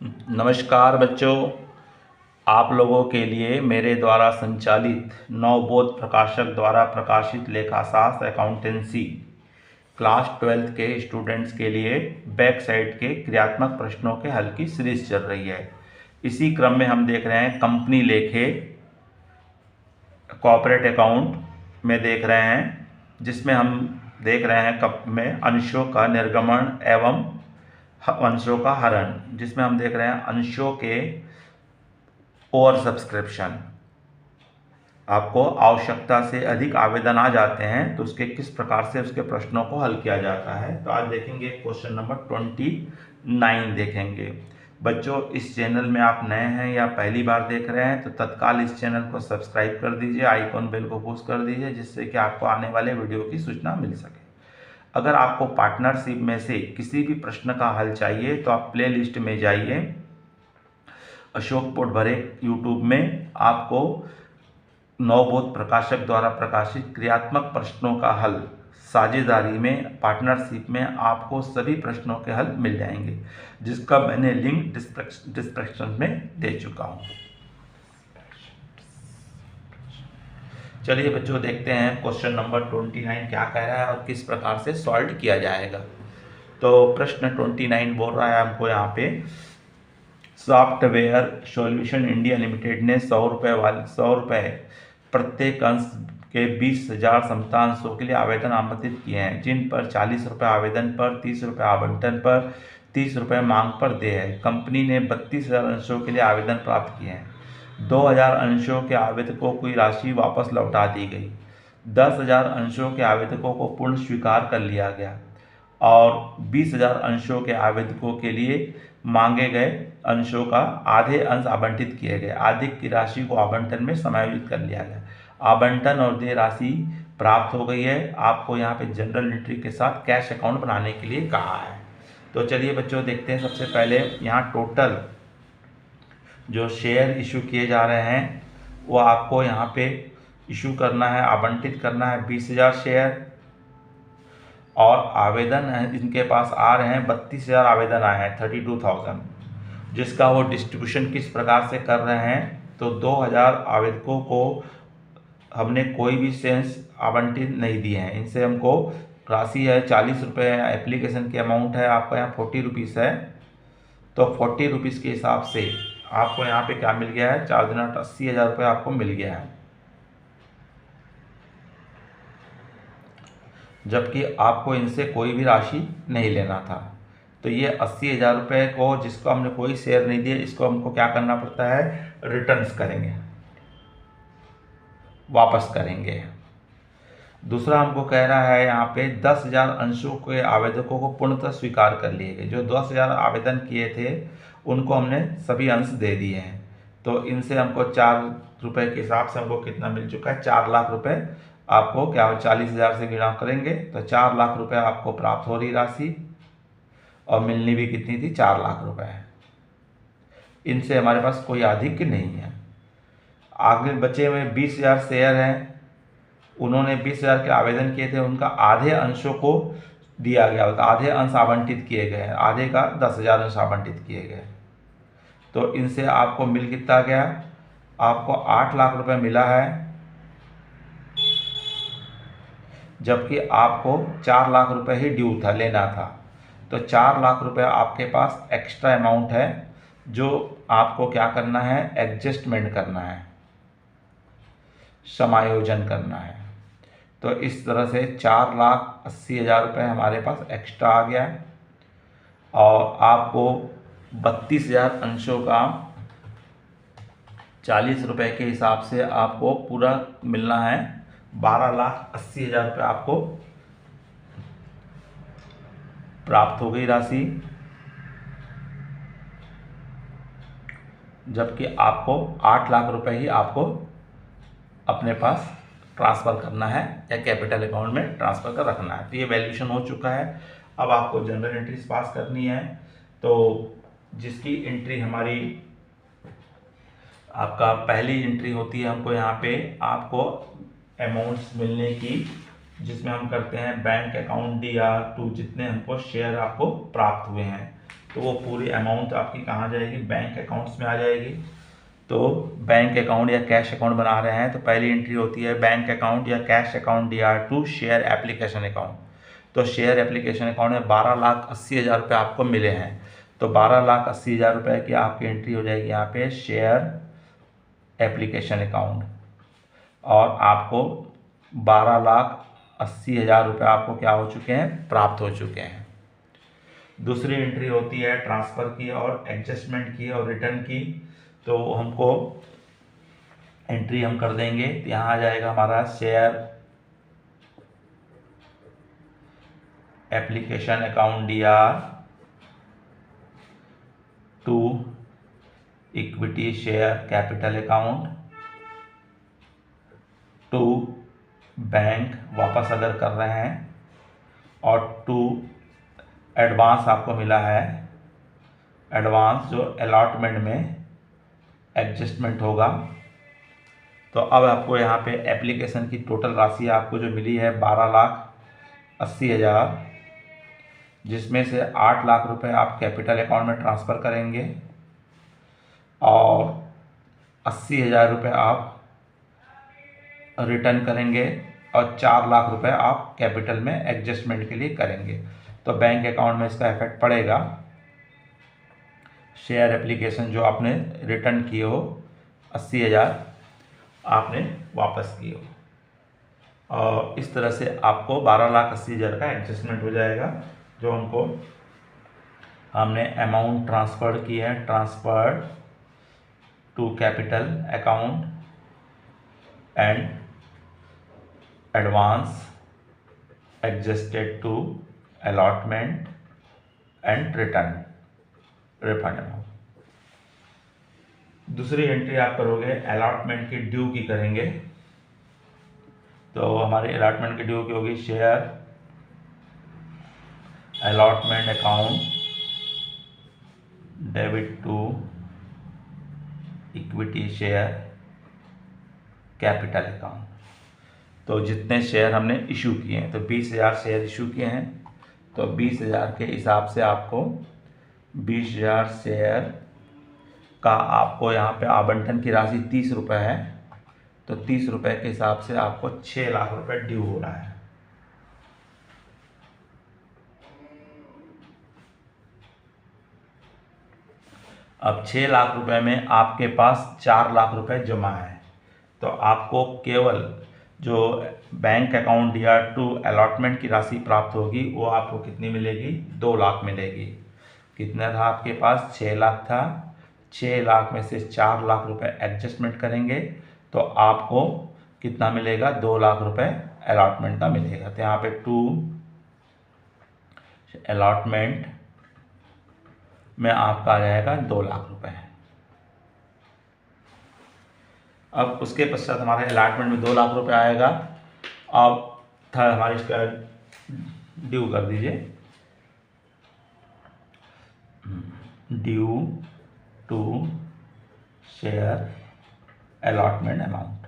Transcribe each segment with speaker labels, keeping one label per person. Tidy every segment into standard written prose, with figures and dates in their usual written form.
Speaker 1: नमस्कार बच्चों, आप लोगों के लिए मेरे द्वारा संचालित नवबोध प्रकाशक द्वारा प्रकाशित लेखाशास्त्र अकाउंटेंसी क्लास 12th के स्टूडेंट्स के लिए बैक साइड के क्रियात्मक प्रश्नों के हल की सीरीज चल रही है। इसी क्रम में हम देख रहे हैं कंपनी लेखे कॉर्पोरेट अकाउंट में देख रहे हैं, जिसमें हम देख रहे हैं कप में अंशों का निर्गमन एवं अंशों का हरण, जिसमें हम देख रहे हैं अंशों के ओवर सब्सक्रिप्शन। आपको आवश्यकता से अधिक आवेदन आ जाते हैं तो उसके किस प्रकार से उसके प्रश्नों को हल किया जाता है। तो आज देखेंगे क्वेश्चन नंबर 29 देखेंगे। बच्चों, इस चैनल में आप नए हैं या पहली बार देख रहे हैं तो तत्काल इस चैनल को सब्सक्राइब कर दीजिए, आइकॉन बेल को पुश कर दीजिए, जिससे कि आपको आने वाले वीडियो की सूचना मिल सके। अगर आपको पार्टनरशिप में से किसी भी प्रश्न का हल चाहिए तो आप प्ले लिस्ट में जाइए, अशोक पोटभरे यूट्यूब में आपको नवबोध प्रकाशक द्वारा प्रकाशित क्रियात्मक प्रश्नों का हल साझेदारी में पार्टनरशिप में आपको सभी प्रश्नों के हल मिल जाएंगे, जिसका मैंने लिंक डिस्क्रिप्शन में दे चुका हूँ। चलिए बच्चों, देखते हैं क्वेश्चन नंबर 29 क्या कह रहा है और किस प्रकार से सॉल्व किया जाएगा। तो प्रश्न 29 बोल रहा है हमको यहाँ पे, सॉफ्टवेयर सॉल्यूशन इंडिया लिमिटेड ने 100 रुपये प्रत्येक अंश के 20,000 समता अंशों के लिए आवेदन आमंत्रित किए हैं, जिन पर 40 रुपये आवेदन पर, 30 रुपये आवंटन पर, 30 रुपये मांग पर देय है। कंपनी ने 32,000 अंशों के लिए आवेदन प्राप्त किए हैं। 2,000 अंशों के आवेदकों को राशि वापस लौटा दी गई। 10,000 अंशों के आवेदकों को पूर्ण स्वीकार कर लिया गया और 20,000 अंशों के आवेदकों के लिए मांगे गए अंशों का आधे अंश आवंटित किए गए। अधिक की राशि को आवंटन में समायोजित कर लिया गया। आवंटन और देय राशि प्राप्त हो गई है। आपको यहाँ पे जनरल एंट्री के साथ कैश अकाउंट बनाने के लिए कहा है। तो चलिए बच्चों, देखते हैं। सबसे पहले यहाँ टोटल जो शेयर इशू किए जा रहे हैं वो आपको यहाँ पे इशू करना है, आवंटित करना है 20,000 शेयर। और आवेदन इनके पास आ रहे हैं 32,000 आवेदन आए हैं, 32,000, जिसका वो डिस्ट्रीब्यूशन किस प्रकार से कर रहे हैं। तो 2,000 आवेदकों को हमने कोई भी शेयर्स आवंटित नहीं दिए हैं। इनसे हमको राशि है 40 रुपये है, एप्लीकेशन की अमाउंट है आपका यहाँ 40 रुपीज़ है। तो 40 रुपीज़ के हिसाब से आपको यहाँ पे क्या मिल गया है, 4 दिन 80,000 रुपये आपको मिल गया है। जबकि आपको इनसे कोई भी राशि नहीं लेना था। तो ये 80,000 रुपये को, जिसको हमने कोई शेयर नहीं दिया, इसको हमको क्या करना पड़ता है, रिटर्न्स करेंगे, वापस करेंगे। दूसरा हमको कह रहा है यहाँ पे 10,000 अंशों के आवेदकों को पूर्णतः स्वीकार कर लिए गए। जो 10,000 आवेदन किए थे उनको हमने सभी अंश दे दिए हैं। तो इनसे हमको 4 रुपये के हिसाब से हमको कितना मिल चुका है, 4 लाख रुपए। आपको क्या 40,000 से गुणा करेंगे तो 4 लाख रुपए आपको प्राप्त हो रही राशि, और मिलनी भी कितनी थी, 4 लाख रुपए। इनसे हमारे पास कोई अधिक नहीं है। आगे बचे हुए 20,000 शेयर हैं, उन्होंने 20,000 के आवेदन किए थे, उनका आधे अंशों को दिया गया, आधे अंश आवंटित किए गए हैं, आधे का 10,000 अंश आवंटित किए गए। तो इनसे आपको मिल कितना गया, आपको 8 लाख रुपए मिला है, जबकि आपको 4 लाख रुपए ही ड्यू था, लेना था। तो 4 लाख रुपए आपके पास एक्स्ट्रा अमाउंट है, जो आपको क्या करना है, एडजस्टमेंट करना है, समायोजन करना है। तो इस तरह से 4,80,000 रुपये हमारे पास एक्स्ट्रा आ गया है। और आपको 32,000 अंशों का 40 रुपये के हिसाब से आपको पूरा मिलना है, 12,80,000 रुपये आपको प्राप्त हो गई राशि। जबकि आपको 8 लाख रुपए ही आपको अपने पास ट्रांसफ़र करना है या कैपिटल अकाउंट में ट्रांसफ़र कर रखना है। तो ये वैल्यूशन हो चुका है। अब आपको जनरल एंट्रीज पास करनी है। तो जिसकी एंट्री हमारी, आपका पहली एंट्री होती है हमको यहाँ पे आपको अमाउंट्स मिलने की, जिसमें हम करते हैं बैंक अकाउंट DR2, जितने हमको शेयर आपको प्राप्त हुए हैं। तो वो पूरी अमाउंट आपकी कहाँ जाएगी, बैंक अकाउंट्स में आ जाएगी। तो बैंक अकाउंट या कैश अकाउंट बना रहे हैं तो पहली एंट्री होती है बैंक अकाउंट या cash account DR2 share application account. तो शेयर एप्लीकेशन अकाउंट में 12,80,000 रुपये आपको मिले हैं, तो 12,80,000 रुपये की आपकी एंट्री हो जाएगी यहाँ पे शेयर एप्लीकेशन अकाउंट, और आपको 12,80,000 रुपये आपको क्या हो चुके हैं, प्राप्त हो चुके हैं। दूसरी एंट्री होती है ट्रांसफ़र की और एडजस्टमेंट की और रिटर्न की। तो हमको एंट्री हम कर देंगे, तो यहाँ आ जाएगा हमारा share application account DR2 equity share capital account to bank वापस अगर कर रहे हैं, और टू एडवांस आपको मिला है, एडवांस जो अलॉटमेंट में एडजस्टमेंट होगा। तो अब आपको यहाँ पे एप्लीकेशन की टोटल राशि आपको जो मिली है 12,80,000, जिसमें से 8 लाख रुपए आप कैपिटल अकाउंट में ट्रांसफ़र करेंगे और 80,000 रुपये आप रिटर्न करेंगे और 4 लाख रुपए आप कैपिटल में एडजस्टमेंट के लिए करेंगे। तो बैंक अकाउंट में इसका इफेक्ट पड़ेगा। शेयर एप्लीकेशन जो आपने रिटर्न किए हो 80,000 आपने वापस किए हो, और इस तरह से आपको 12,80,000 का एडजस्टमेंट हो जाएगा। जो हमने अमाउंट ट्रांसफ़र की है, transferred to capital account and advance adjusted to allotment and return refund amount. दूसरी एंट्री आप करोगे अलॉटमेंट की ड्यू की करेंगे। तो हमारी अलॉटमेंट की ड्यू की होगी share allotment account debit to equity share capital account. तो जितने शेयर हमने इशू किए हैं, तो 20,000 शेयर इशू किए हैं, तो 20,000 के हिसाब से आपको 20,000 शेयर का आपको यहाँ पे आवंटन की राशि 30 रुपये है, तो 30 रुपये के हिसाब से आपको 6 लाख रुपए ड्यू हो रहा है। अब 6 लाख रुपए में आपके पास 4 लाख रुपए जमा है, तो आपको केवल जो बैंक अकाउंट DR2 अलॉटमेंट की राशि प्राप्त होगी वो आपको कितनी मिलेगी, 2 लाख मिलेगी। कितना था आपके पास, 6 लाख था, 6 लाख में से 4 लाख रुपए एडजस्टमेंट करेंगे तो आपको कितना मिलेगा, 2 लाख रुपए अलॉटमेंट का मिलेगा। तो यहाँ पे टू अलॉटमेंट में आपका आ जाएगा 2 लाख रुपए। अब उसके पश्चात हमारे अलॉटमेंट में 2 लाख रुपए आएगा। अब था हमारे इसका ड्यू कर दीजिए, due to share allotment amount.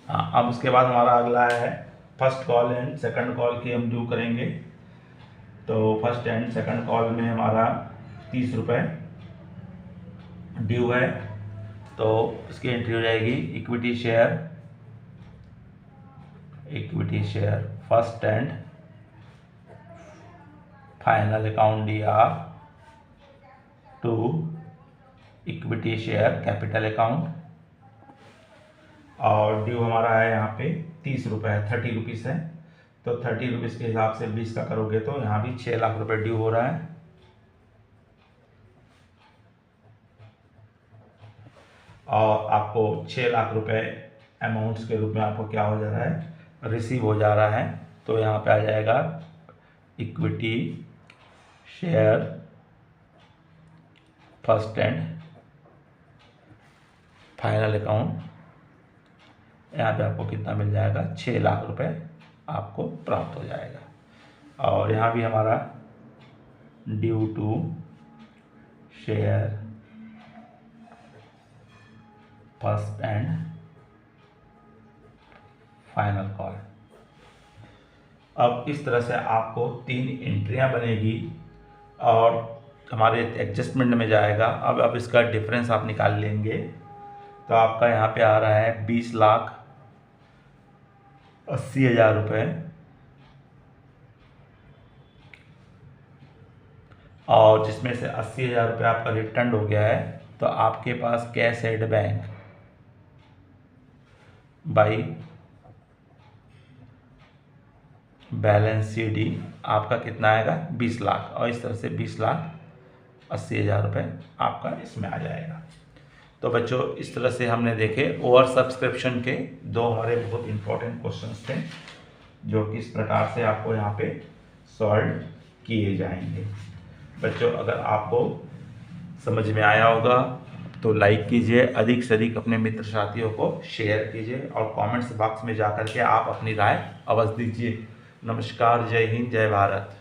Speaker 1: हाँ, अब उसके बाद हमारा अगला है first call and second call की हम ड्यू करेंगे। तो फर्स्ट एंड सेकंड कॉल में हमारा 30 रुपये ड्यू है, तो इसकी एंट्री हो जाएगी equity share first and final account DR2 equity share capital account, और ड्यू हमारा है यहाँ पे 30 रुपये है, 30 रुपीज़ है। तो 30 रुपीज़ के हिसाब से 20 का करोगे तो यहाँ भी 6 लाख रुपए ड्यू हो रहा है। और आपको 6 लाख रुपए अमाउंट्स के रूप में आपको क्या हो जा रहा है, रिसीव हो जा रहा है। तो यहाँ पे आ जाएगा equity share first and final account, यहाँ पे आपको कितना मिल जाएगा, 6 लाख रुपए आपको प्राप्त हो जाएगा। और यहाँ भी हमारा due to share first and final call, अब इस तरह से आपको 3 एंट्रियां बनेगी और हमारे एडजस्टमेंट में जाएगा। अब इसका डिफरेंस आप निकाल लेंगे तो आपका यहाँ पे आ रहा है 20,80,000 रुपये, और जिसमें से 80,000 रुपये आपका रिटर्न हो गया है। तो आपके पास cash at bank by balance CD आपका कितना आएगा 20 लाख, और इस तरह से 20,80,000 रुपये आपका इसमें आ जाएगा। तो बच्चों इस तरह से हमने देखे ओवर सब्सक्रिप्शन के 2 हमारे बहुत इंपॉर्टेंट क्वेश्चंस थे जो कि इस प्रकार से आपको यहाँ पे सॉल्व किए जाएंगे। बच्चों अगर आपको समझ में आया होगा तो लाइक कीजिए, अधिक से अधिक अपने मित्र साथियों को शेयर कीजिए और कमेंट्स बॉक्स में जाकर के आप अपनी राय अवश्य दीजिए। नमस्कार, जय हिंद, जय भारत।